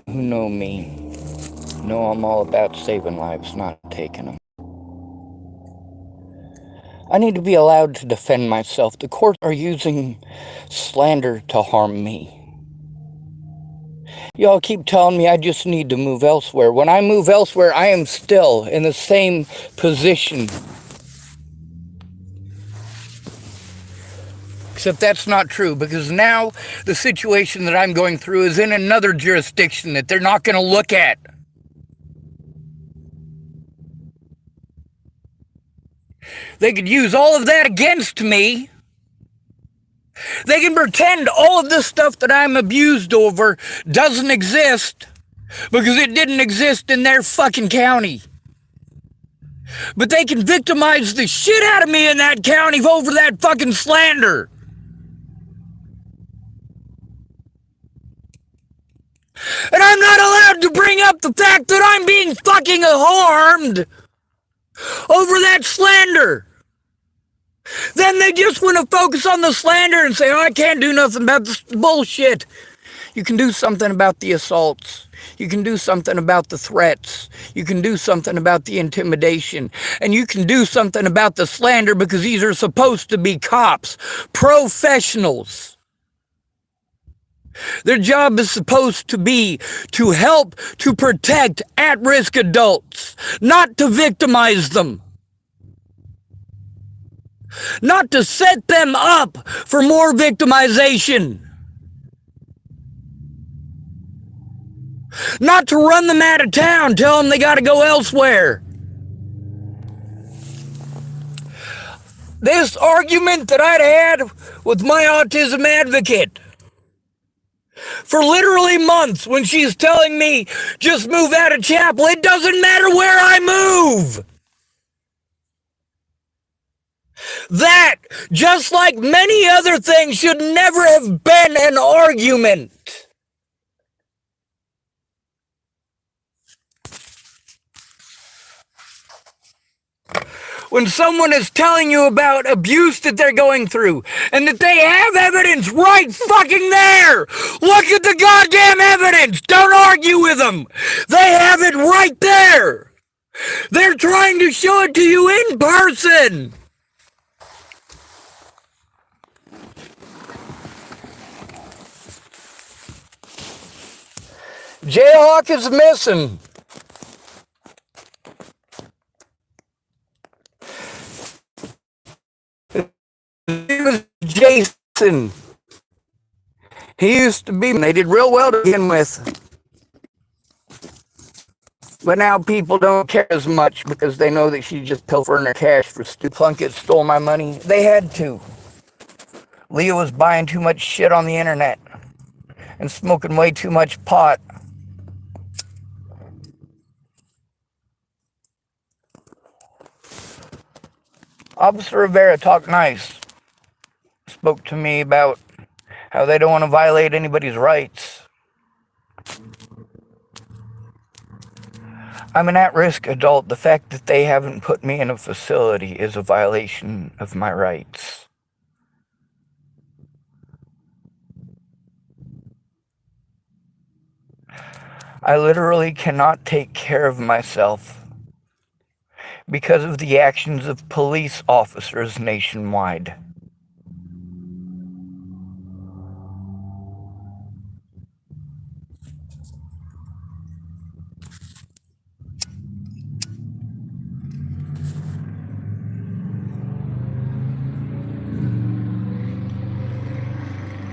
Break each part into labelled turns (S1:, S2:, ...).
S1: who know me know I'm all about saving lives, not taking them. I need to be allowed to defend myself. The courts are using slander to harm me. Y'all keep telling me I just need to move elsewhere. When I move elsewhere, I am still in the same position. Except that's not true, because now the situation that I'm going through is in another jurisdiction that they're not going to look at. They could use all of that against me. They can pretend all of this stuff that I'm abused over doesn't exist because it didn't exist in their fucking county. But they can victimize the shit out of me in that county over that fucking slander. And I'm not allowed to bring up the fact that I'm being fucking harmed over that slander. Then they just want to focus on the slander and say, oh, I can't do nothing about this bullshit. You can do something about the assaults. You can do something about the threats. You can do something about the intimidation. And you can do something about the slander because these are supposed to be cops, professionals. Their job is supposed to be to help to protect at-risk adults, not to victimize them. Not to set them up for more victimization. Not to run them out of town, tell them they gotta go elsewhere. This argument that I'd had with my autism advocate for literally months when she's telling me, just move out of Chapel, it doesn't matter where I move. That, just like many other things, should never have been an argument. When someone is telling you about abuse that they're going through, and that they have evidence right fucking there. Look at the goddamn evidence. Don't argue with them. They have it right there. They're trying to show it to you in person. Jayhawk is missing. He was Jason. He used to be. They did real well to begin with. But now people don't care as much because they know that she's just pilfering their cash for stupid. Plunkett stole my money. They had to. Leah was buying too much shit on the internet and smoking way too much pot. Officer Rivera talked nice. Spoke to me about how they don't want to violate anybody's rights. I'm an at-risk adult. The fact that they haven't put me in a facility is a violation of my rights. I literally cannot take care of myself because of the actions of police officers nationwide.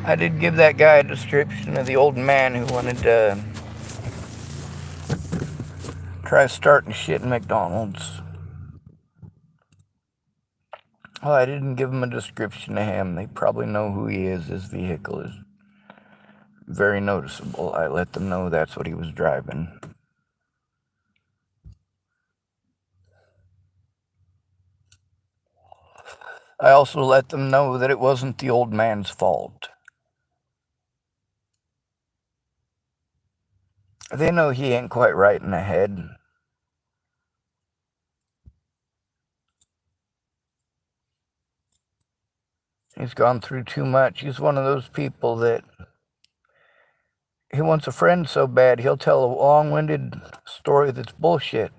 S1: I did give that guy a description of the old man who wanted to try starting shit in McDonald's. Well, I didn't give him a description of him. They probably know who he is. His vehicle is very noticeable. I let them know that's what he was driving. I also let them know that it wasn't the old man's fault. They know he ain't quite right in the head. He's gone through too much. He's one of those people that he wants a friend so bad he'll tell a long-winded story that's bullshit.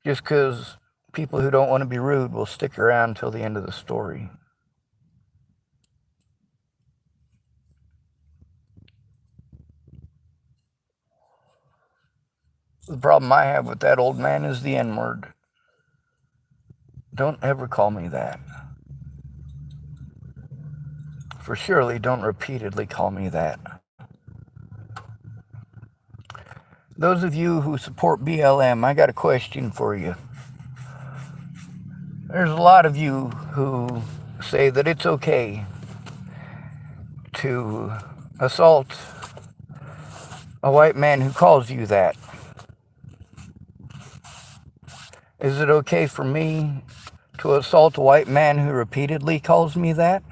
S1: Just because people who don't want to be rude will stick around till the end of the story. The problem I have with that old man is the N-word. Don't ever call me that. For surely don't repeatedly call me that. Those of you who support BLM, I got a question for you. There's a lot of you who say that it's okay to assault a white man who calls you that. Is it okay for me to assault a white man who repeatedly calls me that?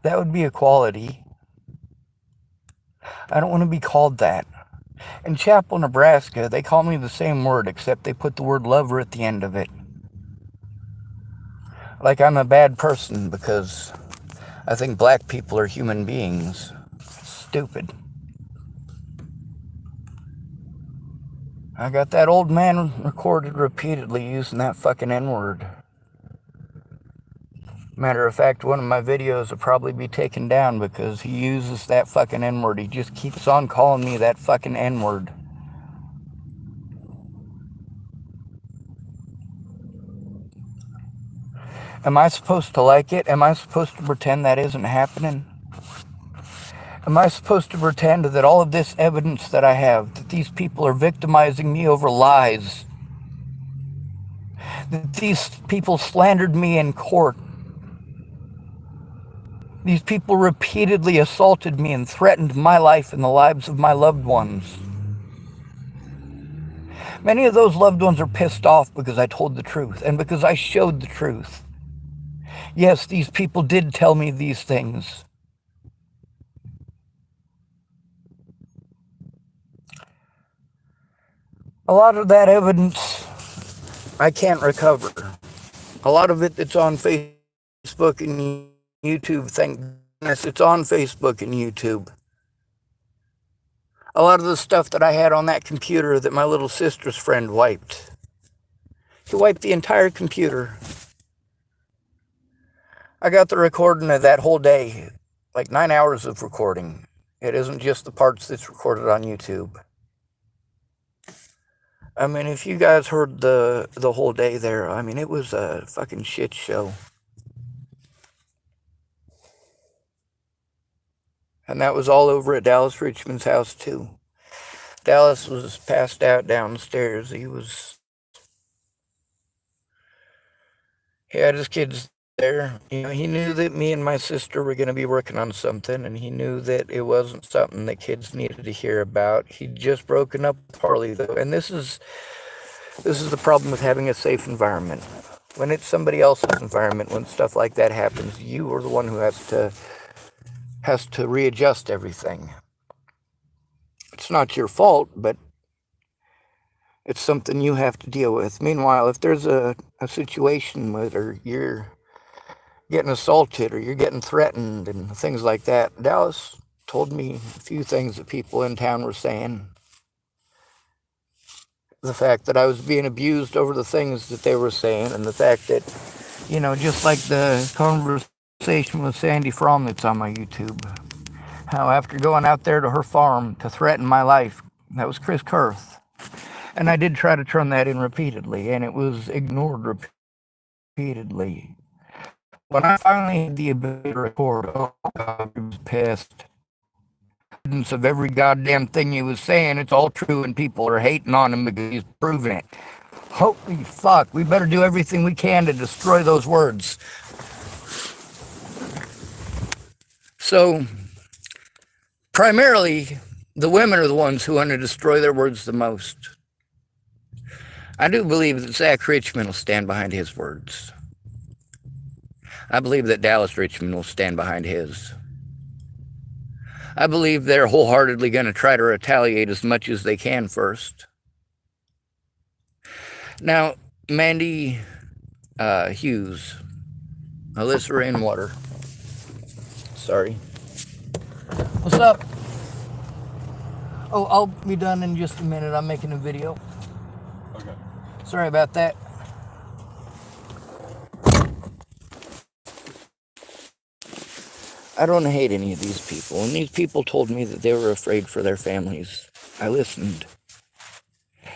S1: That would be equality. I don't want to be called that. In Chapel, Nebraska, they call me the same word, except they put the word lover at the end of it. Like I'm a bad person because I think black people are human beings. Stupid. I got that old man recorded repeatedly using that fucking N-word. Matter of fact, one of my videos will probably be taken down because he uses that fucking N-word. He just keeps on calling me that fucking N-word. Am I supposed to like it? Am I supposed to pretend that isn't happening? Am I supposed to pretend that all of this evidence that I have, that these people are victimizing me over lies, that these people slandered me in court, these people repeatedly assaulted me and threatened my life and the lives of my loved ones? Many of those loved ones are pissed off because I told the truth and because I showed the truth. Yes, these people did tell me these things. A lot of that evidence I can't recover. A lot of it that's on Facebook and YouTube, thank goodness it's on Facebook and YouTube. A lot of the stuff that I had on that computer that my little sister's friend wiped. He wiped the entire computer. I got the recording of that whole day, like 9 hours of recording. It isn't just the parts that's recorded on YouTube. I mean, if you guys heard the whole day there, I mean, it was a fucking shit show. And that was all over at Dallas Richmond's house, too. Dallas was passed out downstairs. He had his kids there. You know, he knew that me and my sister were going to be working on something, and he knew that it wasn't something that kids needed to hear about. He'd just broken up with Harley, though. And this is the problem with having a safe environment. When it's somebody else's environment, when stuff like that happens, you are the one who has to readjust everything. It's not your fault, but it's something you have to deal with. Meanwhile, if there's a situation where you're getting assaulted or you're getting threatened and things like that, Dallas told me a few things that people in town were saying. The fact that I was being abused over the things that they were saying, and the fact that, you know, just like the conversation with Sandy Fromm that's on my YouTube, how after going out there to her farm to threaten my life, that was Chris Kurth. And I did try to turn that in repeatedly, and it was ignored repeatedly. When I finally had the ability to record, oh God, I was pissed. Of every goddamn thing he was saying, it's all true, and people are hating on him because he's proven it. Holy fuck, we better do everything we can to destroy those words. So, primarily, the women are the ones who want to destroy their words the most. I do believe that Zach Richmond will stand behind his words. I believe that Dallas Richmond will stand behind his. I believe they're wholeheartedly going to try to retaliate as much as they can first. Now, Mandy Hughes, Alyssa Rainwater, sorry, What's up? Oh, I'll be done in just a minute. I'm making a video.
S2: Okay.
S1: Sorry about that. I don't hate any of these people. When these people told me that they were afraid for their families, I listened.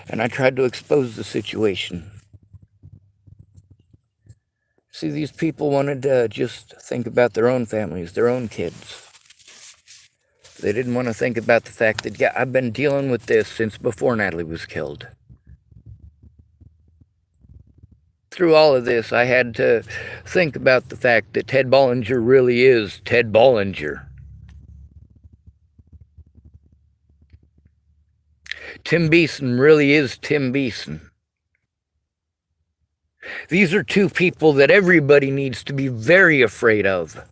S1: And I tried to expose the situation. See, these people wanted to just think about their own families, their own kids. They didn't want to think about the fact that, yeah, I've been dealing with this since before Natalie was killed. Through all of this, I had to think about the fact that Ted Bollinger really is Ted Bollinger. Tim Beeson really is Tim Beeson. These are two people that everybody needs to be very afraid of.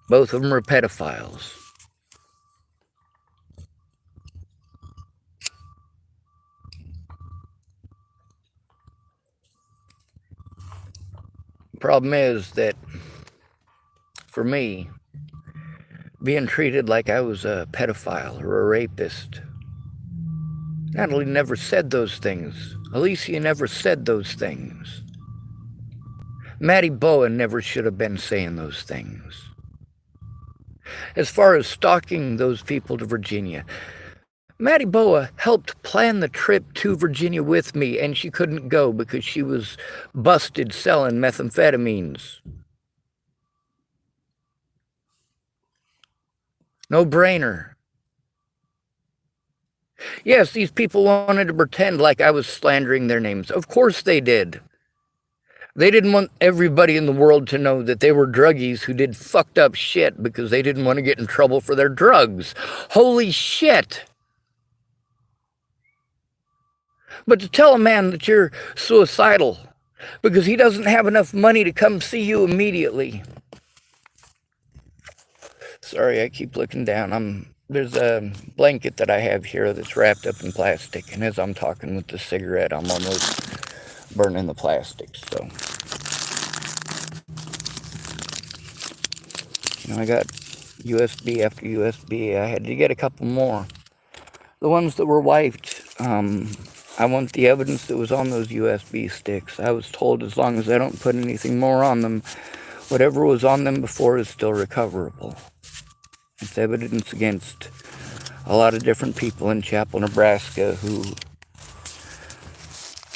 S1: Both of them are pedophiles. The problem is that, for me, being treated like I was a pedophile or a rapist. Natalie never said those things. Alicia never said those things. Matty Bowen never should have been saying those things. As far as stalking those people to Virginia, Matty Boa helped plan the trip to Virginia with me, and she couldn't go because she was busted selling methamphetamines. No brainer. Yes, these people wanted to pretend like I was slandering their names. Of course they did. They didn't want everybody in the world to know that they were druggies who did fucked up shit because they didn't want to get in trouble for their drugs. Holy shit. But to tell a man that you're suicidal because he doesn't have enough money to come see you immediately. Sorry, I keep looking down. There's a blanket that I have here that's wrapped up in plastic, and as I'm talking with the cigarette, I'm almost burning the plastic, so. I got USB after USB. I had to get a couple more. The ones that were wiped, I want the evidence that was on those USB sticks. I was told as long as I don't put anything more on them, whatever was on them before is still recoverable. It's evidence against a lot of different people in Chapel, Nebraska who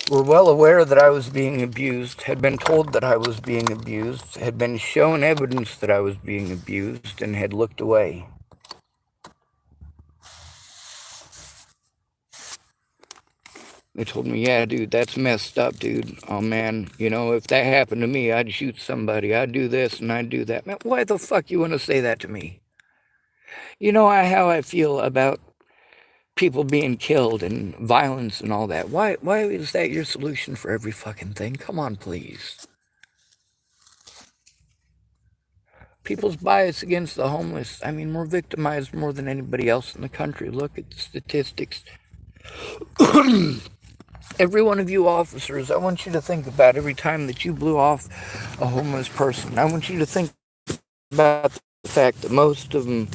S1: were well aware that I was being abused, had been told that I was being abused, had been shown evidence that I was being abused, and had looked away. They told me, yeah, dude, that's messed up, dude. Oh, man, if that happened to me, I'd shoot somebody. I'd do this and I'd do that. Man, why the fuck you want to say that to me? You know how I feel about people being killed and violence and all that. Why is that your solution for every fucking thing? Come on, please. People's bias against the homeless. I mean, we're victimized more than anybody else in the country. Look at the statistics. Every one of you officers, I want you to think about every time that you blew off a homeless person. I want you to think about the fact that most of them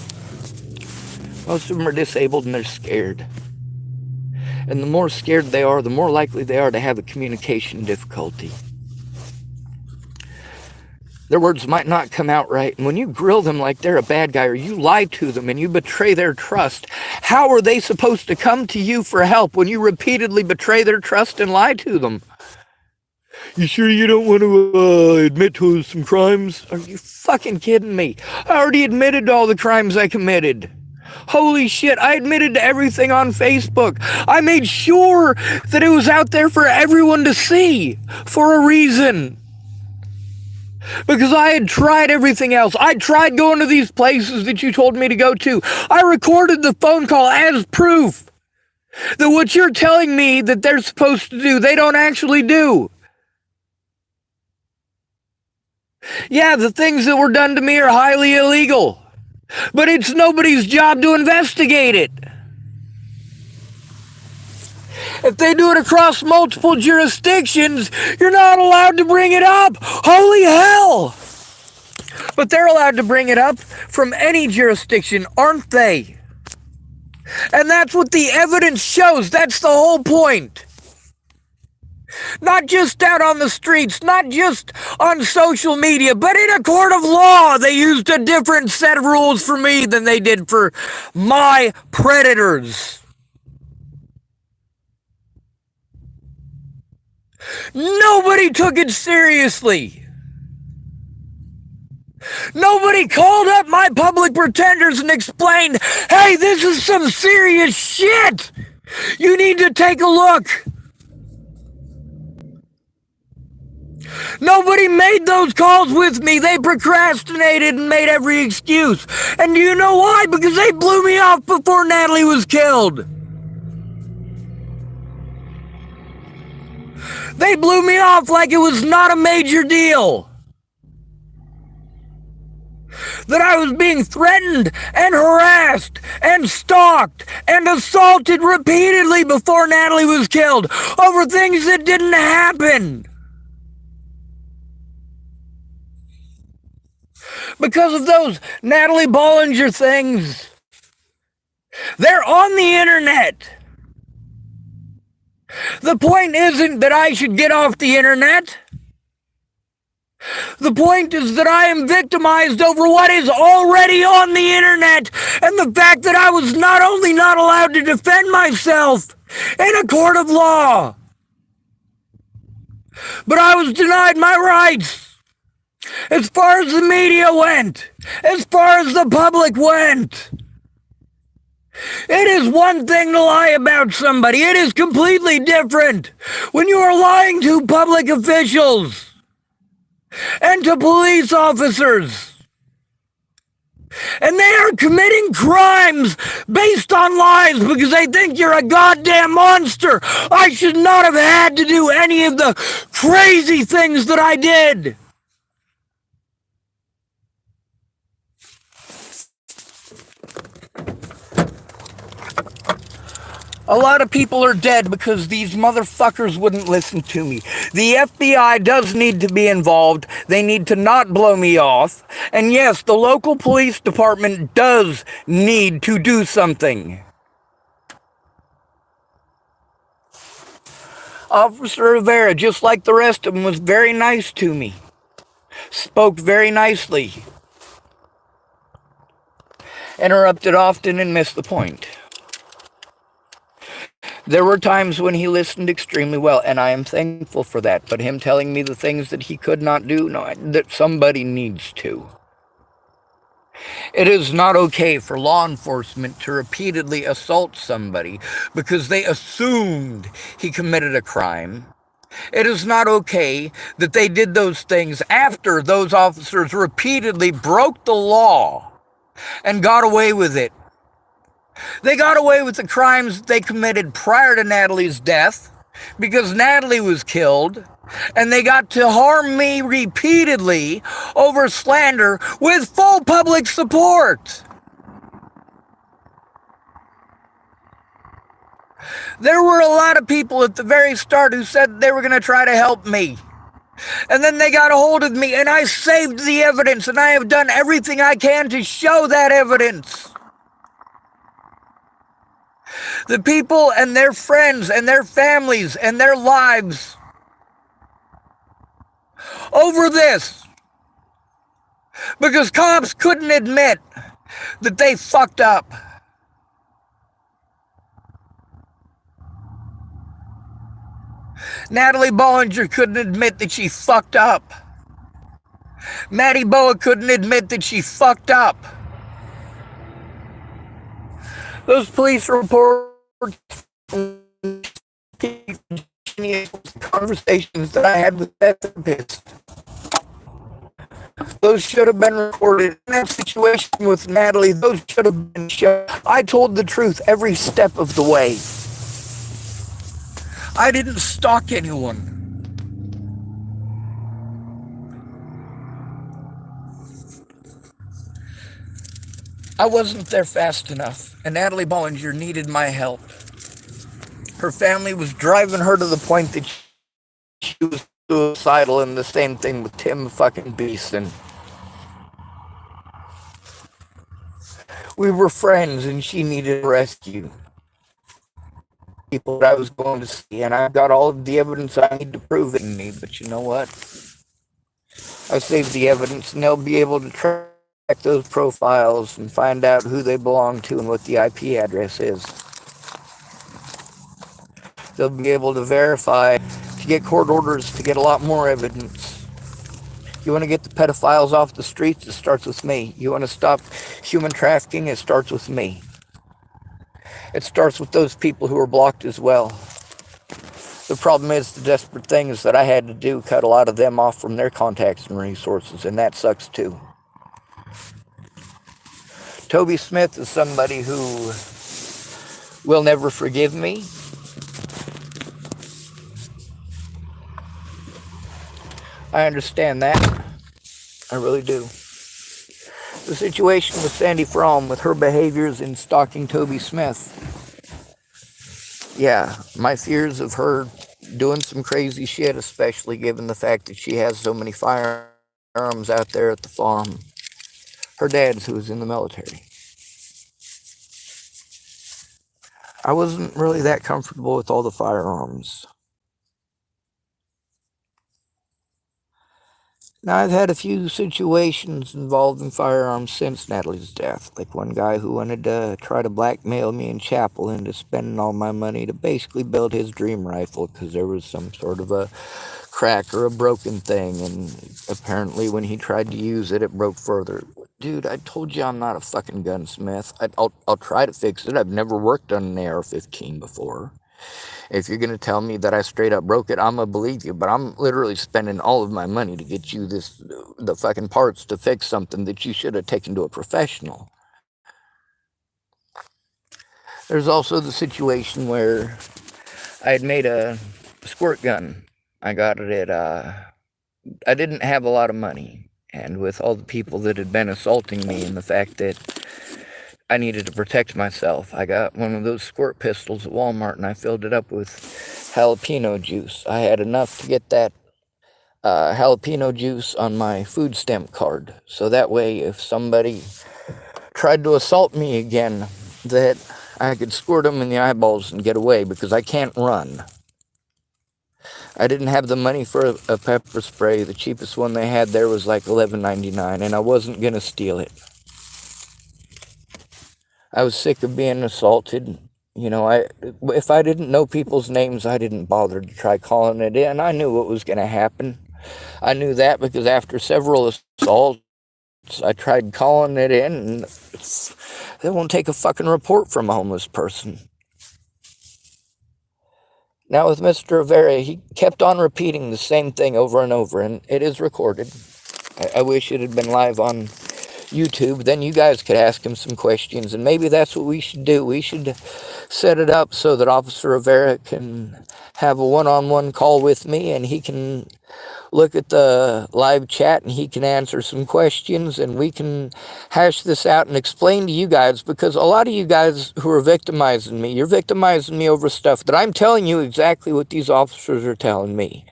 S1: are disabled and they're scared. And the more scared they are, the more likely they are to have a communication difficulty. Their words might not come out right. And when you grill them like they're a bad guy, or you lie to them and you betray their trust, how are they supposed to come to you for help when you repeatedly betray their trust and lie to them? You sure you don't want to admit to some crimes? Are you fucking kidding me? I already admitted to all the crimes I committed. Holy shit, I admitted to everything on Facebook. I made sure that it was out there for everyone to see for a reason. Because I had tried everything else. I tried going to these places that you told me to go to. I recorded the phone call as proof that what you're telling me that they're supposed to do, they don't actually do. Yeah, the things that were done to me are highly illegal. But it's nobody's job to investigate it. If they do it across multiple jurisdictions, you're not allowed to bring it up. Holy hell! But they're allowed to bring it up from any jurisdiction, aren't they? And that's what the evidence shows. That's the whole point. Not just out on the streets, not just on social media, but in a court of law, they used a different set of rules for me than they did for my predators. Nobody took it seriously. Nobody called up my public pretenders and explained, hey, this is some serious shit. You need to take a look. Nobody made those calls with me. They procrastinated and made every excuse. And do you know why? Because they blew me off before Natalie was killed. They blew me off like it was not a major deal. That I was being threatened and harassed and stalked and assaulted repeatedly before Natalie was killed over things that didn't happen. Because of those Natalie Bollinger things. They're on the internet. The point isn't that I should get off the internet. The point is that I am victimized over what is already on the internet, and the fact that I was not only not allowed to defend myself in a court of law, but I was denied my rights. As far as the media went, as far as the public went. It is one thing to lie about somebody. It is completely different when you are lying to public officials and to police officers. And they are committing crimes based on lies because they think you're a goddamn monster. I should not have had to do any of the crazy things that I did. A lot of people are dead because these motherfuckers wouldn't listen to me. The FBI does need to be involved. They need to not blow me off. And yes, the local police department does need to do something. Officer Rivera, just like the rest of them, was very nice to me. Spoke very nicely. Interrupted often and missed the point. There were times when he listened extremely well, and I am thankful for that. But him telling me the things that he could not do, no, that somebody needs to. It is not okay for law enforcement to repeatedly assault somebody because they assumed he committed a crime. It is not okay that they did those things after those officers repeatedly broke the law and got away with it. They got away with the crimes they committed prior to Natalie's death because Natalie was killed, and they got to harm me repeatedly over slander with full public support. There were a lot of people at the very start who said they were going to try to help me. And then they got a hold of me, and I saved the evidence, and I have done everything I can to show that evidence. The people and their friends and their families and their lives over this. Because cops couldn't admit that they fucked up. Natalie Bollinger couldn't admit that she fucked up. Maddie Boa couldn't admit that she fucked up. Those police reports conversations that I had with that therapist, those should have been recorded. In that situation with Natalie, those should have been shown. I told the truth every step of the way. I didn't stalk anyone. I wasn't there fast enough, and Natalie Bollinger needed my help. Her family was driving her to the point that she was suicidal, and the same thing with Tim fucking Beeson. We were friends, and she needed rescue. People that I was going to see, and I've got all of the evidence I need to prove it in me. But you know what? I saved the evidence, and they'll be able to track those profiles and find out who they belong to and what the IP address is. They'll be able to verify, to get court orders, to get a lot more evidence. You want to get the pedophiles off the streets? It starts with me. You want to stop human trafficking? It starts with me. It starts with those people who are blocked as well. The problem is, the desperate thing is that I had to do, cut a lot of them off from their contacts and resources, and that sucks too. Toby Smith is somebody who will never forgive me. I understand that. I really do. The situation with Sandy Fromm, with her behaviors in stalking Toby Smith, yeah, my fears of her doing some crazy shit, especially given the fact that she has so many firearms out there at the farm. Her dad's who was in the military. I wasn't really that comfortable with all the firearms. Now, I've had a few situations involving firearms since Natalie's death. Like one guy who wanted to try to blackmail me in chapel into spending all my money to basically build his dream rifle because there was some sort of a crack or a broken thing. And apparently when he tried to use it, it broke further. Dude, I told you I'm not a fucking gunsmith. I'll try to fix it. I've never worked on an AR-15 before. If you're going to tell me that I straight up broke it, I'm going to believe you. But I'm literally spending all of my money to get you the fucking parts to fix something that you should have taken to a professional. There's also the situation where I had made a squirt gun. I got it at, I didn't have a lot of money. And with all the people that had been assaulting me and the fact that I needed to protect myself, I got one of those squirt pistols at Walmart and I filled it up with jalapeno juice. I had enough to get that jalapeno juice on my food stamp card. So that way, if somebody tried to assault me again, that I could squirt them in the eyeballs and get away, because I can't run. I didn't have the money for a pepper spray. The cheapest one they had there was like $11.99, and I wasn't going to steal it. I was sick of being assaulted. You know, if I didn't know people's names, I didn't bother to try calling it in. I knew what was going to happen. I knew that because after several assaults, I tried calling it in, and they won't take a fucking report from a homeless person. Now with Mr. Rivera, he kept on repeating the same thing over and over, and it is recorded. I wish it had been live on YouTube. Then you guys could ask him some questions, and maybe that's what we should do. We should set it up so that Officer Rivera can have a one-on-one call with me, and he can look at the live chat and he can answer some questions, and we can hash this out and explain to you guys, because a lot of you guys who are victimizing me, you're victimizing me over stuff that I'm telling you exactly what these officers are telling me.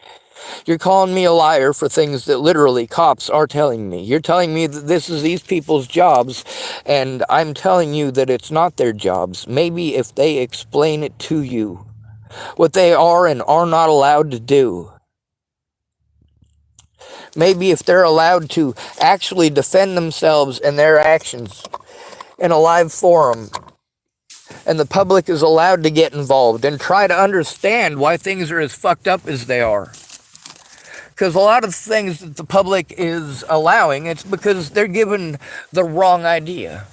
S1: You're calling me a liar for things that literally cops are telling me. You're telling me that this is these people's jobs, and I'm telling you that it's not their jobs. Maybe if they explain it to you, what they are and are not allowed to do. Maybe if they're allowed to actually defend themselves and their actions in a live forum, and the public is allowed to get involved and try to understand why things are as fucked up as they are. Because a lot of things that the public is allowing, it's because they're given the wrong idea.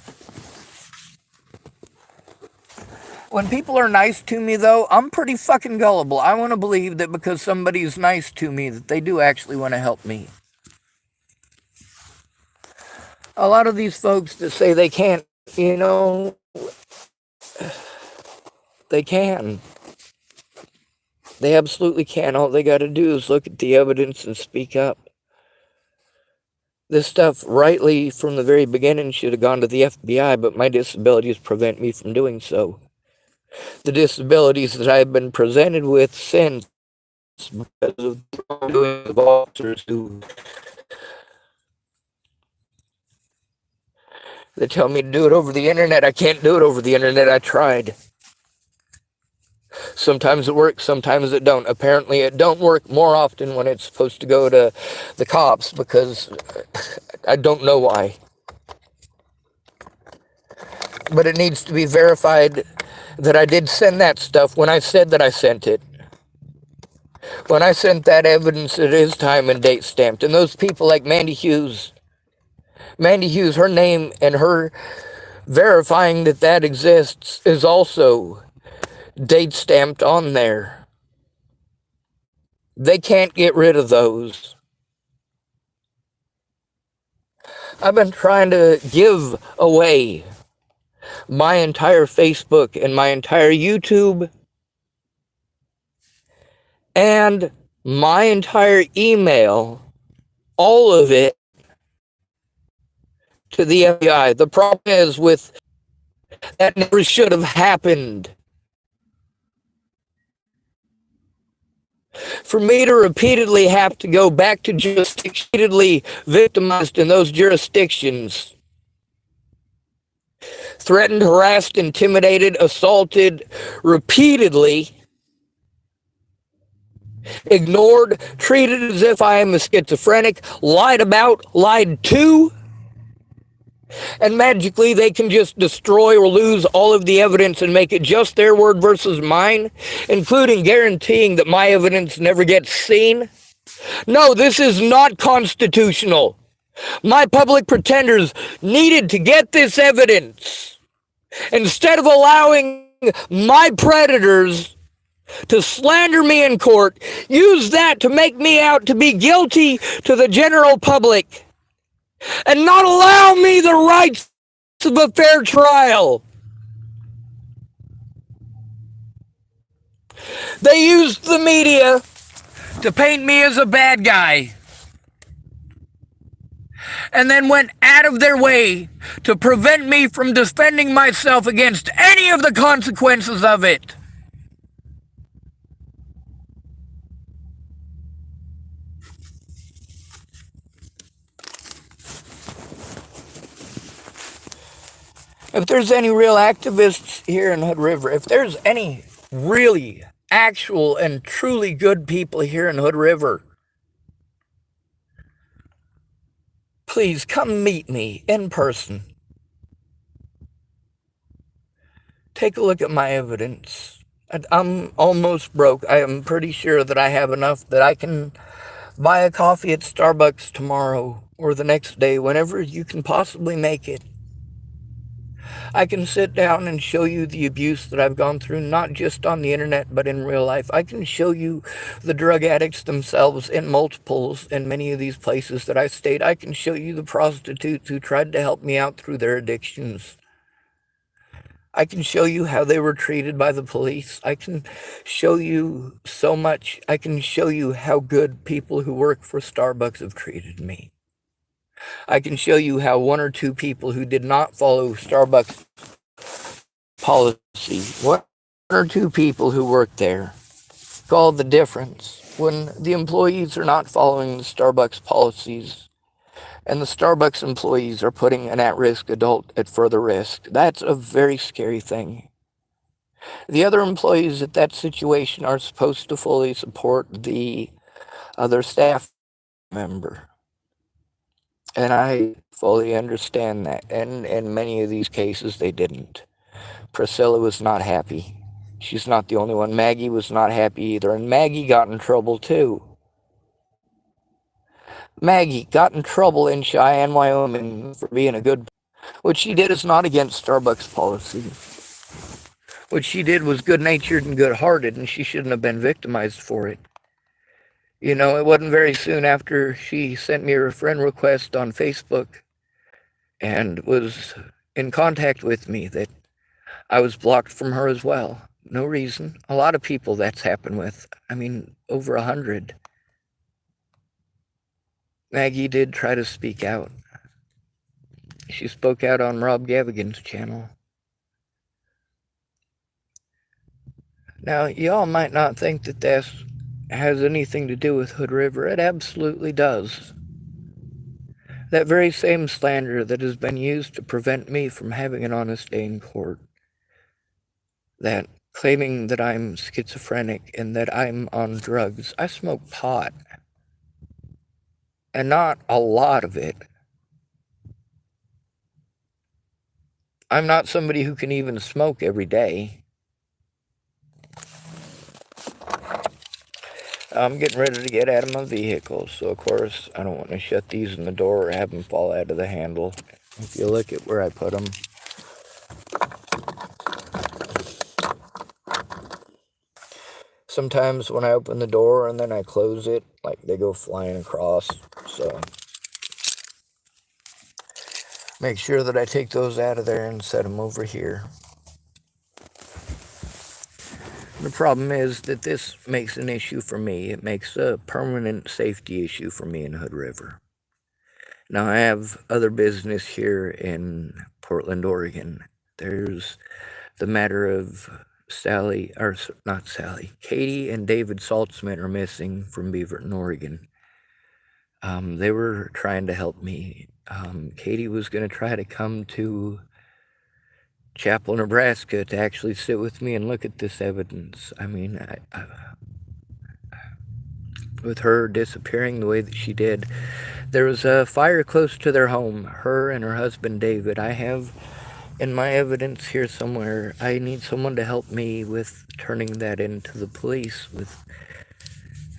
S1: When people are nice to me, though, I'm pretty fucking gullible. I want to believe that because somebody is nice to me, that they do actually want to help me. A lot of these folks that say they can't, you know, they can. They absolutely can. All they got to do is look at the evidence and speak up. This stuff, rightly, from the very beginning, should have gone to the FBI, but my disabilities prevent me from doing so. the disabilities that I've been presented with since because of the wrongdoing of officers who they tell me to do it over the internet. I can't do it over the internet. I tried. Sometimes it works, sometimes it don't. Apparently it don't work more often when it's supposed to go to the cops because I don't know why. But it needs to be verified that I did send that stuff when I said that I sent it. When I sent that evidence, it is time and date stamped. And those people like Mandy Hughes, her name and her verifying that that exists is also date stamped on there. They can't get rid of those. I've been trying to give away my entire Facebook and my entire YouTube and my entire email, all of it, to the FBI. The problem is with that never should have happened. For me to repeatedly have to go back to jurisdictions, repeatedly victimized in those jurisdictions, threatened, harassed, intimidated, assaulted, repeatedly, ignored, treated as if I am a schizophrenic, lied about, lied to, and magically they can just destroy or lose all of the evidence and make it just their word versus mine, including guaranteeing that my evidence never gets seen. No, this is not constitutional. My public pretenders needed to get this evidence instead of allowing my predators to slander me in court, use that to make me out to be guilty to the general public, and not allow me the rights of a fair trial. They used the media to paint me as a bad guy, and then went out of their way to prevent me from defending myself against any of the consequences of it. If there's any real activists here in Hood River, if there's any really actual and truly good people here in Hood River, please come meet me in person. Take a look at my evidence. I'm almost broke. I am pretty sure that I have enough that I can buy a coffee at Starbucks tomorrow or the next day, whenever you can possibly make it. I can sit down and show you the abuse that I've gone through, not just on the internet, but in real life. I can show you the drug addicts themselves in multiples in many of these places that I stayed. I can show you the prostitutes who tried to help me out through their addictions. I can show you how they were treated by the police. I can show you so much. I can show you how good people who work for Starbucks have treated me. I can show you how one or two people who did not follow Starbucks policy, one or two people who work there, call the difference when the employees are not following the Starbucks policies and the Starbucks employees are putting an at-risk adult at further risk. That's a very scary thing. The other employees at that situation are supposed to fully support the other staff member. And I fully understand that. And in many of these cases, they didn't. Priscilla was not happy. She's not the only one. Maggie was not happy either. And Maggie got in trouble too. Maggie got in trouble in Cheyenne, Wyoming for being a good. What she did is not against Starbucks policy. What she did was good-natured and good-hearted, and she shouldn't have been victimized for it. You know, it wasn't very soon after she sent me a friend request on Facebook and was in contact with me that I was blocked from her as well. No reason. A lot of people that's happened with. I mean, over 100. Maggie did try to speak out. She spoke out on Rob Gavigan's channel. Now, y'all might not think that this has anything to do with Hood River. It absolutely does. That very same slander that has been used to prevent me from having an honest day in court, that claiming that I'm schizophrenic and that I'm on drugs. I smoke pot, and not a lot of it. I'm not somebody who can even smoke every day. I'm getting ready to get out of my vehicle, so of course I don't want to shut these in the door or have them fall out of the handle. If you look at where I put them, sometimes when I open the door and then I close it, like they go flying across. So make sure that I take those out of there and set them over here. The problem is that this makes an issue for me. It makes a permanent safety issue for me in Hood River. Now, I have other business here in Portland, Oregon. There's the matter of Sally, or not Sally, Katie and David Saltzman are missing from Beaverton, Oregon. They were trying to help me. Katie was going to try to come to Chapel, Nebraska to actually sit with me and look at this evidence. I mean, with her disappearing the way that she did, there was a fire close to their home, her and her husband David. I have in my evidence here somewhere, I need someone to help me with turning that into the police with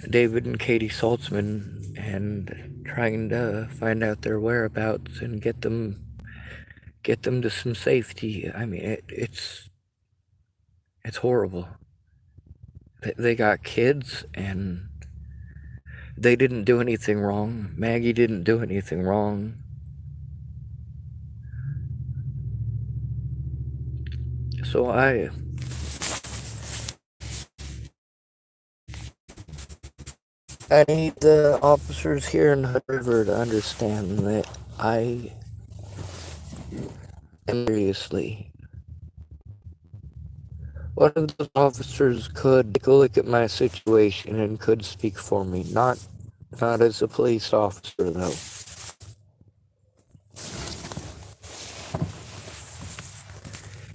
S1: David and Katie Saltzman and trying to find out their whereabouts and get them to some safety. I mean, it's horrible. They got kids and they didn't do anything wrong. Maggie didn't do anything wrong. So I need the officers here in Hood River to understand that I am seriously. One of those officers could take a look at my situation and could speak for me. Not as a police officer, though.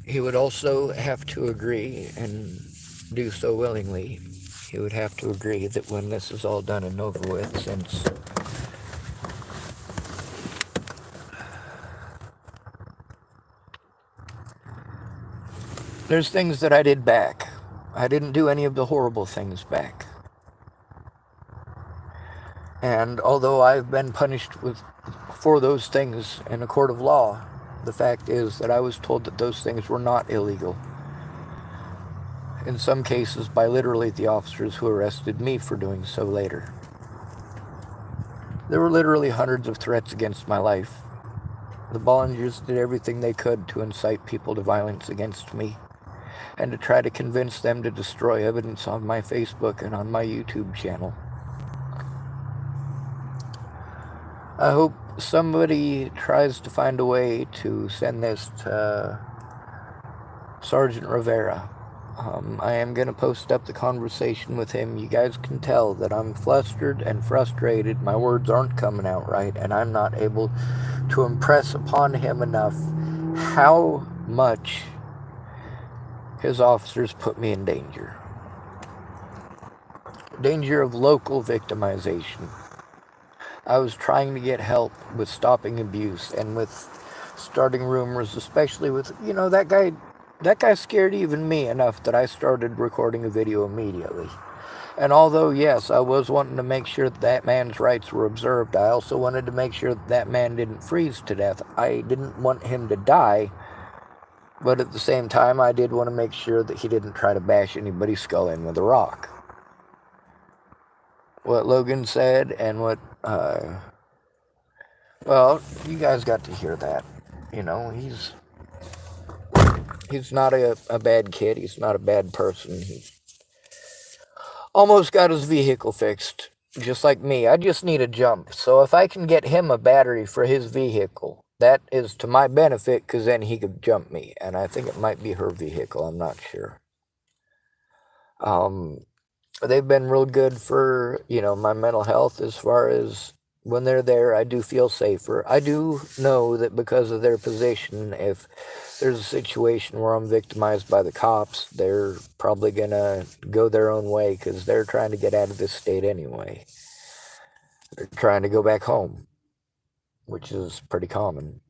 S1: He would also have to agree, and do so willingly. He would have to agree that when this is all done and over with, since there's things that I did back. I didn't do any of the horrible things back. And although I've been punished for those things in a court of law, the fact is that I was told that those things were not illegal. In some cases, by literally the officers who arrested me for doing so later. There were literally hundreds of threats against my life. The Bollingers did everything they could to incite people to violence against me and to try to convince them to destroy evidence on my Facebook and on my YouTube channel. I hope somebody tries to find a way to send this to Sergeant Rivera. I am going to post up the conversation with him. You guys can tell that I'm flustered and frustrated. My words aren't coming out right, and I'm not able to impress upon him enough how much his officers put me in danger. Danger of local victimization. I was trying to get help with stopping abuse and with starting rumors, especially with, that guy scared even me enough that I started recording a video immediately. And although, yes, I was wanting to make sure that man's rights were observed, I also wanted to make sure that man didn't freeze to death. I didn't want him to die, but at the same time, I did want to make sure that he didn't try to bash anybody's skull in with a rock. What Logan said and what, well, you guys got to hear that. He's not a bad kid. He's not a bad person. He's almost got his vehicle fixed, just like me. I just need a jump. So if I can get him a battery for his vehicle, that is to my benefit, because then he could jump me. And I think it might be her vehicle. I'm not sure. Um, they've been real good for, my mental health as far as when they're there, I do feel safer. I do know that because of their position, if there's a situation where I'm victimized by the cops, they're probably going to go their own way because they're trying to get out of this state anyway. They're trying to go back home, which is pretty common.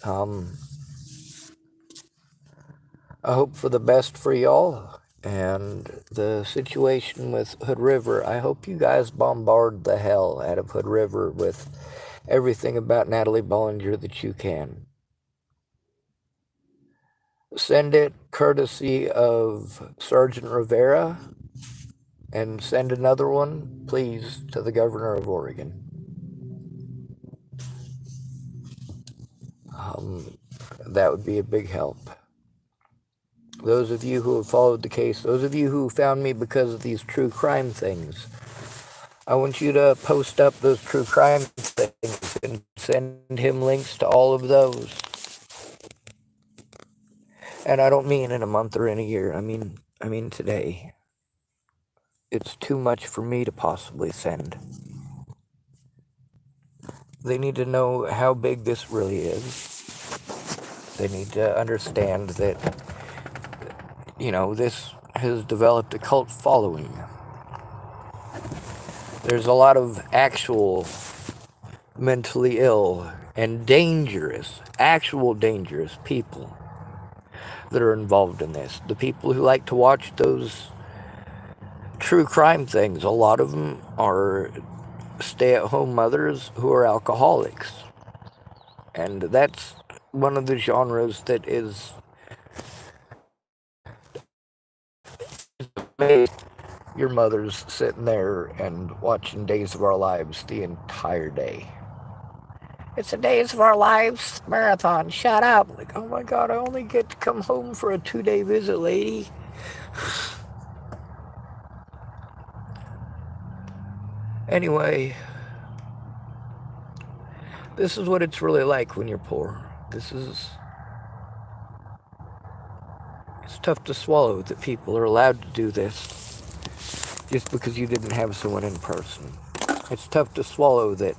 S1: Um, I hope for the best for y'all. And the situation with Hood River, I hope you guys bombard the hell out of Hood River with everything about Natalie Bollinger that you can. Send it courtesy of Sergeant Rivera, and send another one, please, to the Governor of Oregon. That would be a big help. Those of you who have followed the case, those of you who found me because of these true crime things, I want you to post up those true crime things and send him links to all of those. And I don't mean in a month or in a year. I mean today. It's too much for me to possibly send. They need to know how big this really is. They need to understand that, this has developed a cult following. There's a lot of actual mentally ill and dangerous, actual dangerous people that are involved in this. The people who like to watch those true crime things, a lot of them are stay-at-home mothers who are alcoholics. And that's one of the genres that is made. Your mother's sitting there and watching Days of Our Lives the entire day. It's a Days of Our Lives marathon. Shut up. Like, oh my God, I only get to come home for a 2-day visit, lady. Anyway, this is what it's really like when you're poor. It's tough to swallow that people are allowed to do this just because you didn't have someone in person. It's tough to swallow that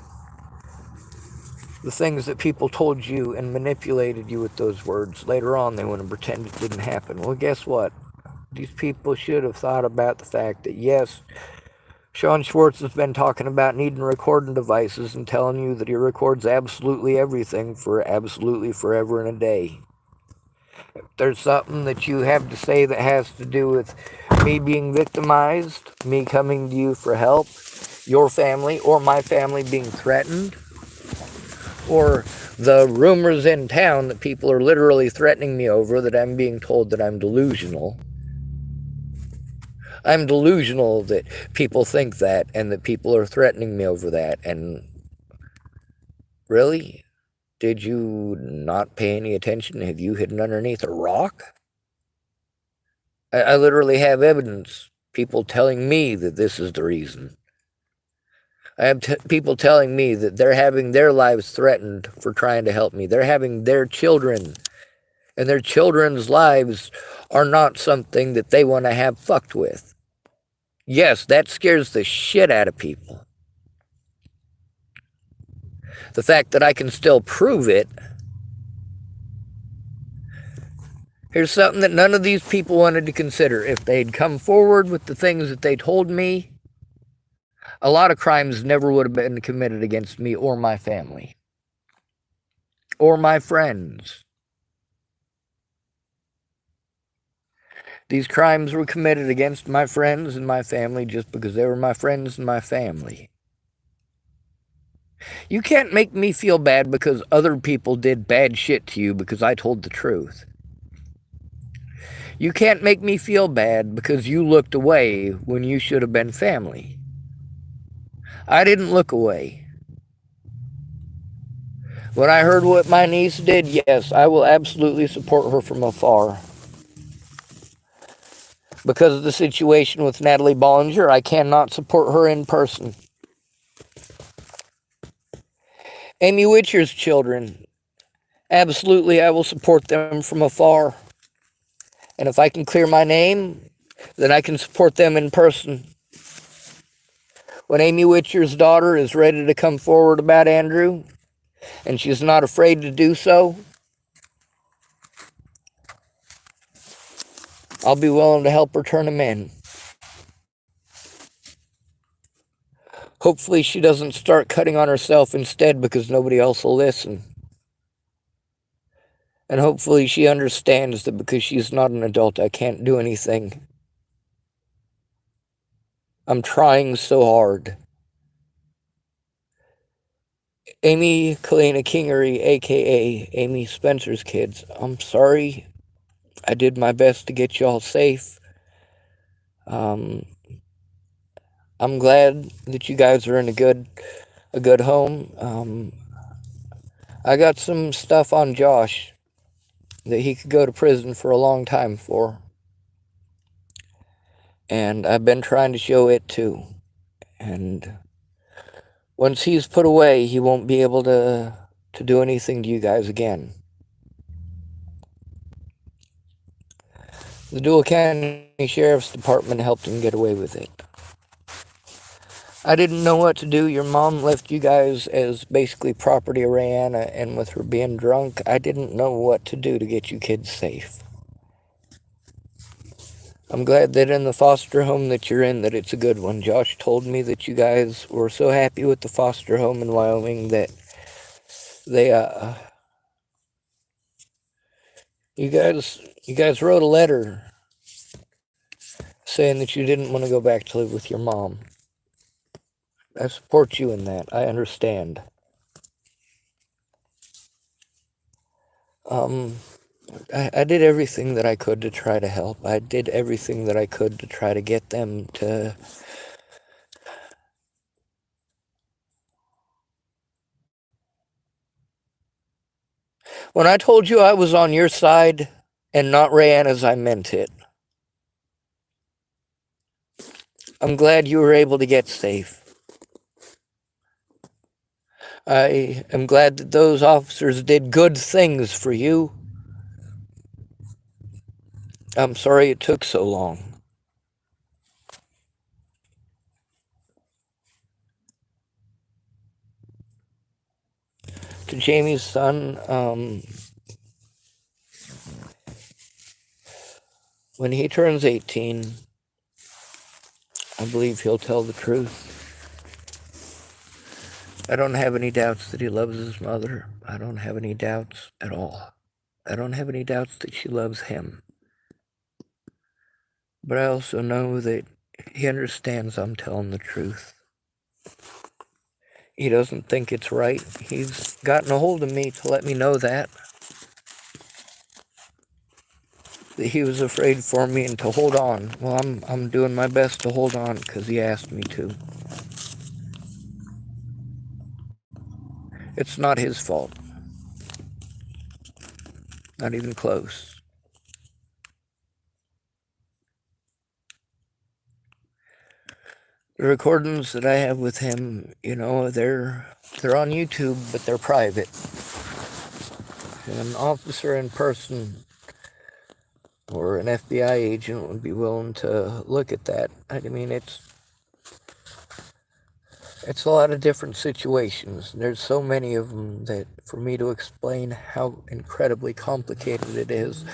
S1: the things that people told you and manipulated you with those words, later on they want to pretend it didn't happen. Well, guess what? These people should have thought about the fact that, yes, Sean Schwartz has been talking about needing recording devices and telling you that he records absolutely everything for absolutely forever and a day. If there's something that you have to say that has to do with me being victimized, me coming to you for help, your family or my family being threatened, or the rumors in town that people are literally threatening me over, that I'm being told that I'm delusional. I'm delusional that people think that and that people are threatening me over that. And really? Did you not pay any attention? Have you hidden underneath a rock? I literally have evidence. People telling me that this is the reason. I have people telling me that they're having their lives threatened for trying to help me. They're having their children, and their children's lives are not something that they want to have fucked with. Yes, that scares the shit out of people. The fact that I can still prove it. Here's something that none of these people wanted to consider. If they'd come forward with the things that they told me, a lot of crimes never would have been committed against me or my family. Or my friends. These crimes were committed against my friends and my family just because they were my friends and my family. You can't make me feel bad because other people did bad shit to you because I told the truth. You can't make me feel bad because you looked away when you should have been family. I didn't look away. When I heard what my niece did, yes, I will absolutely support her from afar. Because of the situation with Natalie Bollinger, I cannot support her in person. Amy Witcher's children, absolutely I will support them from afar. And if I can clear my name, then I can support them in person. When Amy Witcher's daughter is ready to come forward about Andrew, and she's not afraid to do so, I'll be willing to help her turn him in. Hopefully she doesn't start cutting on herself instead because nobody else will listen. And hopefully she understands that because she's not an adult, I can't do anything. I'm trying so hard. Amy Kalina Kingery, a.k.a. Amy Spencer's kids, I'm sorry. I did my best to get you all safe. I'm glad that you guys are in a good home. I got some stuff on Josh that he could go to prison for a long time for. And I've been trying to show it too. And once he's put away, he won't be able to do anything to you guys again. The Dual County Sheriff's Department helped him get away with it. I didn't know what to do. Your mom left you guys as basically property of Rihanna, and with her being drunk, I didn't know what to do to get you kids safe. I'm glad that in the foster home that you're in, that it's a good one. Josh told me that you guys were so happy with the foster home in Wyoming that they, you guys wrote a letter saying that you didn't want to go back to live with your mom. I support you in that. I understand. I did everything that I could to try to help. I did everything that I could to try to get them to... When I told you I was on your side and not Rihanna's, I meant it. I'm glad you were able to get safe. I am glad that those officers did good things for you. I'm sorry it took so long. To Jamie's son, when he turns 18, I believe he'll tell the truth. I don't have any doubts that he loves his mother. I don't have any doubts at all. I don't have any doubts that she loves him. But I also know that he understands I'm telling the truth. He doesn't think it's right. He's gotten a hold of me to let me know that he was afraid for me and to hold on. Well, I'm doing my best to hold on because he asked me to. It's not his fault. Not even close. The recordings that I have with him, they're on YouTube, but they're private. And an officer in person or an FBI agent would be willing to look at that. I mean, it's a lot of different situations. There's so many of them that for me to explain how incredibly complicated it is,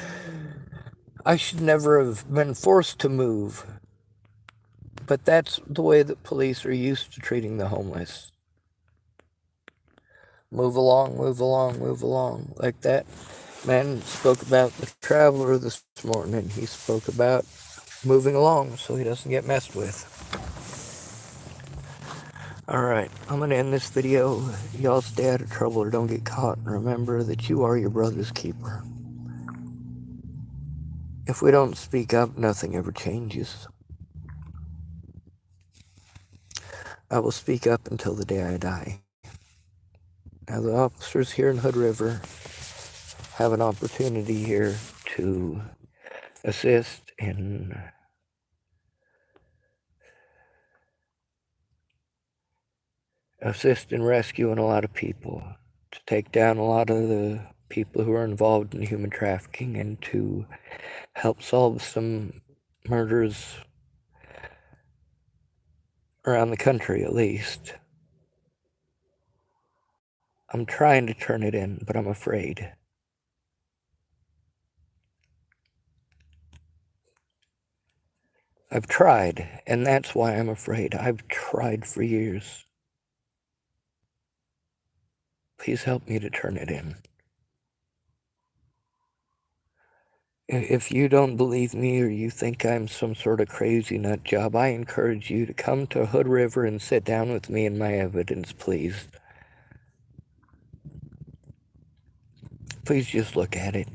S1: I should never have been forced to move. But that's the way that police are used to treating the homeless. Move along, move along, move along. Like that man spoke about the traveler this morning. He spoke about moving along so he doesn't get messed with. Alright, I'm going to end this video. Y'all stay out of trouble or don't get caught. And remember that you are your brother's keeper. If we don't speak up, nothing ever changes. I will speak up until the day I die. Now, the officers here in Hood River have an opportunity here to assist in rescuing a lot of people, to take down a lot of the people who are involved in human trafficking and to help solve some murders around the country, at least. I'm trying to turn it in, but I'm afraid. I've tried, and that's why I'm afraid. I've tried for years. Please help me to turn it in. If you don't believe me or you think I'm some sort of crazy nut job, I encourage you to come to Hood River and sit down with me and my evidence, please. Please just look at it.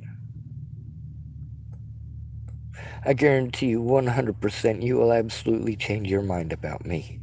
S1: I guarantee you 100% you will absolutely change your mind about me.